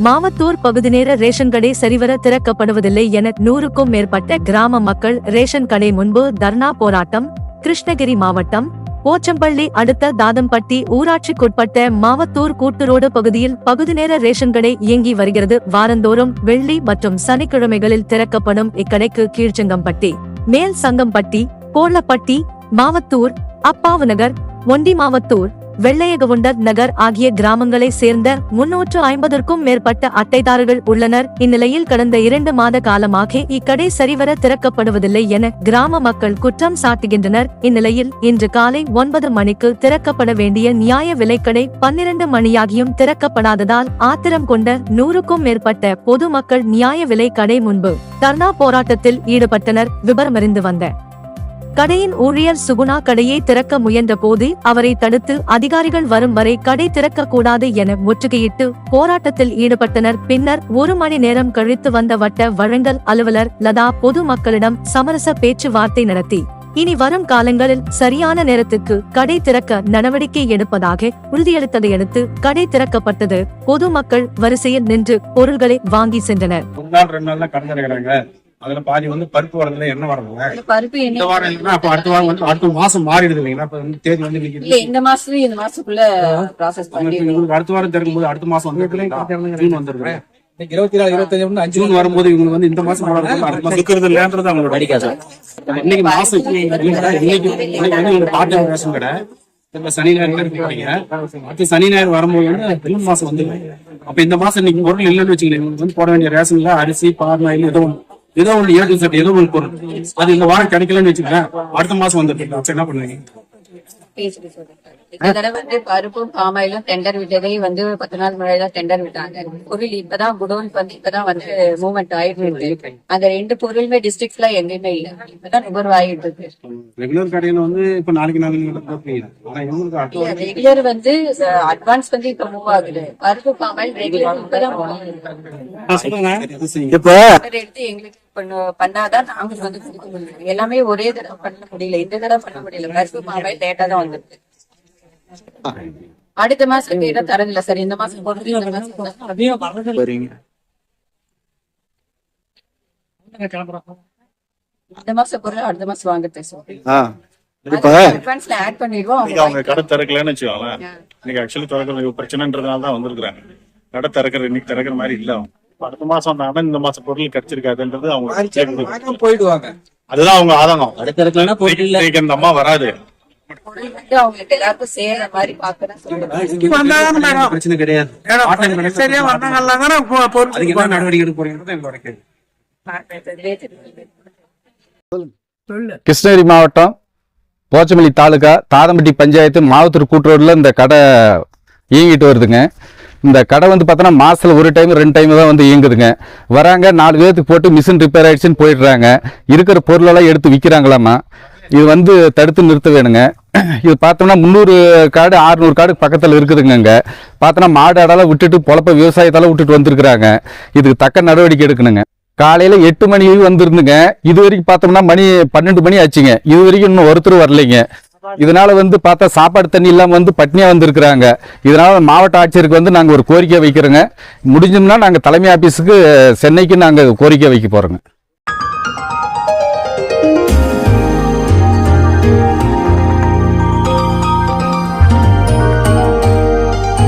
Mavathur பகுதிநேர ration கடை சரிவர திறக்கப்படுவதில்லை என 100க்கும் மேற்பட்ட கிராம மக்கள் ரேஷன் கடை முன்பு தர்ணா போராட்டம். கிருஷ்ணகிரி மாவட்டம் போச்சம்பள்ளி அடுத்த தாதம்பட்டி ஊராட்சிக்குட்பட்ட மாவத்தூர் கூட்டுரோடு பகுதியில் பகுதிநேர ரேஷன் கடை இயங்கி வருகிறது. வாரந்தோறும் வெள்ளி மற்றும் சனிக்கிழமைகளில் திறக்கப்படும் இக்கடைக்கு கீழ்ச்செங்கம்பட்டி, மேல் சங்கம்பட்டி, கோலப்பட்டி, மாவத்தூர், அப்பாவு நகர், ஒண்டி மாவத்தூர், வெள்ளையகவுண்டர் நகர் ஆகிய கிராமங்களை சேர்ந்த 350க்கும் மேற்பட்ட அட்டைதாரர்கள் உள்ளனர். இந்நிலையில் கடந்த 2 மாத காலமாக இக்கடை சரிவர திறக்கப்படுவதில்லை என கிராம மக்கள் குற்றம் சாட்டுகின்றனர். இந்நிலையில் இன்று காலை 9 மணிக்கு திறக்கப்பட வேண்டிய நியாய விலைக்கடை 12 மணியாகியும் திறக்கப்படாததால் ஆத்திரம் கொண்ட 100க்கும் மேற்பட்ட பொதுமக்கள் நியாய விலை கடை முன்பு தர்ணா போராட்டத்தில் ஈடுபட்டனர். விபரமறிந்து வந்த கடையின் ஊழியர் சுகுணா கடையை திறக்க முயன்ற போது அவரை தடுத்து அதிகாரிகள் வரும் வரை கடை திறக்க கூடாது என முற்றுகையிட்டு போராட்டத்தில் ஈடுபட்டனர். பின்னர் 1 மணி நேரம் கழித்து வந்த வட்ட வழங்கல் அலுவலர் லதா பொது மக்களிடம் சமரச பேச்சுவார்த்தை நடத்தி இனி வரும் காலங்களில் சரியான நேரத்துக்கு கடை திறக்க நடவடிக்கை எடுப்பதாக உறுதியளித்ததையடுத்து கடை திறக்கப்பட்டது. பொதுமக்கள் வரிசையில் நின்று பொருள்களை வாங்கி சென்றனர். அதுல பாதி பருப்பு வரதுல என்ன வரல பருப்பு இந்த வாரம் இல்லைன்னா அப்ப அடுத்த வாரம் அடுத்த மாசம் மாறிடுது இல்லைங்களா? இப்ப தேதி இல்ல இந்த மாசத்துலயும் இந்த மாசத்துக்குள்ள ப்ராசஸ் பண்ணி அடுத்த வாரம் திறக்கும் போது அடுத்த மாசம் ஜூன் வந்துருக்கு. 24, 25 ஜூன் வரும்போது இவங்க இந்த மாசம் இருக்கிறது இல்லன்றது அவங்களோட அடிக்காது. இன்னைக்கு மாசம் இன்னைக்கு பார்ட் டைம் ரேஷன் கடை சனி ஞாயிறு அடுத்த சனி ஞாயிறு வரும்போது ஜூன் மாசம் வந்து அப்ப இந்த மாசம் இன்னைக்கு பொருள் இல்லைன்னு வச்சுக்கல போட வேண்டிய ரேஷன்ல அரிசி பால் ஏதோ ஒண்ணு ஏ டு Z ஏதோ ஒரு பொருள் அது இந்த வாரம் கிடைக்கலன்னு வச்சுக்கேன் அடுத்த மாசம் வந்துருக்கு. என்ன பண்ணுவீங்க? இந்த தடவை பருப்பும் பாமாயிலும் டெண்டர் விட்டதே 10 நாள் முன்னாடி டெண்டர் விட்டாங்க. பொருள் இப்பதான் குடோன் இப்பதான் மூவ்மெண்ட் ஆயிட்டு இருக்கு. அந்த 2 பொருளுமே டிஸ்ட்ரிக்ட்ஸ்ல எங்கேயுமே இல்ல. இப்பதான் நுகர்வு ஆயிட்டு இருக்கு. ரெகுலர் கடையில இப்ப நாளைக்கு ரெகுலர் அட்வான்ஸ் இப்ப மூவ் ஆகுது. பருப்பு பாமாயில் ரெகுலர் எடுத்து எங்களுக்கு பண்ணாதான் நாங்க கொடுக்க முடியும். எல்லாமே ஒரே தடவை பண்ண முடியல. இந்த தடவை பண்ண முடியல. பருப்பு பாமாயில் லேட்டா தான் வந்துருக்கு. அடுத்த மாசம் கேட்டா தரதில்ல சார். இந்த மாசம் இந்த மாசம் பொருள் அடுத்த மாசம் வாங்குறது சார். ஆட் பண்ணிடுவோம். அவங்க கடை திறக்கலன்னு வச்சுக்கோங்களேன். இன்னைக்கு ஆக்சுவலி திறக்கிற பிரச்சனைன்றதுனாலதான் வந்திருக்காங்க. கடை திறக்கிற இன்னைக்கு திறக்கிற மாதிரி இல்ல. அடுத்த மாசம் வந்தாங்கன்னா இந்த மாசம் பொருள் கிடைச்சிருக்காதுன்றது அவங்க போயிடுவாங்க. அதுதான் அவங்க ஆதங்கம். கடை திறக்கலன்னா இந்த அம்மா வராது. அவங்களுக்கு எல்லாருக்கும் சேர மாதிரி பிரச்சனை கிடையாது. நடவடிக்கை எடுக்க போறீங்க. கிருஷ்ணகிரி மாவட்டம் போச்சம்பள்ளி தாலுகா தாதம்பட்டி பஞ்சாயத்து மாவத்தூர் கூட்டுரோடுல இந்த கடை இயங்கிட்டு வருதுங்க. இந்த கடை பார்த்தோன்னா மாசத்துல 1 டைம் 2 டைம் தான் இயங்குதுங்க. வராங்க 4 பேருக்கு போட்டு மிஷின் ரிப்பேர் ஆயிடுச்சுன்னு போயிடுறாங்க. இருக்கிற பொருளெல்லாம் எடுத்து விற்கிறாங்களாமா. இது தடுத்து நிறுத்த வேணுங்க. இது பார்த்தோம்னா 300 காடு 600 காடு பக்கத்தில் இருக்குதுங்க. இங்கே பார்த்தோன்னா மாடு ஆடெல்லாம் விட்டுட்டு பொழப்ப விவசாயத்தால விட்டுட்டு வந்திருக்கிறாங்க. இதுக்கு தக்க நடவடிக்கை எடுக்கணுங்க. காலையில் 8 மணி வந்துருந்துங்க. இது வரைக்கும் பார்த்தோம்னா மணி 12 மணி ஆச்சுங்க. இது வரைக்கும் இன்னும் ஒருத்தர் வரலைங்க. இதனால பார்த்தா சாப்பாடு தண்ணி இல்லாமல் பட்னியா வந்திருக்கிறாங்க. இதனால மாவட்ட ஆட்சியருக்கு நாங்கள் ஒரு கோரிக்கை வைக்கிறோங்க. முடிஞ்சோம்னா நாங்கள் தலைமை ஆபீஸுக்கு சென்னைக்கு நாங்கள் கோரிக்கை வைக்க போறோங்க.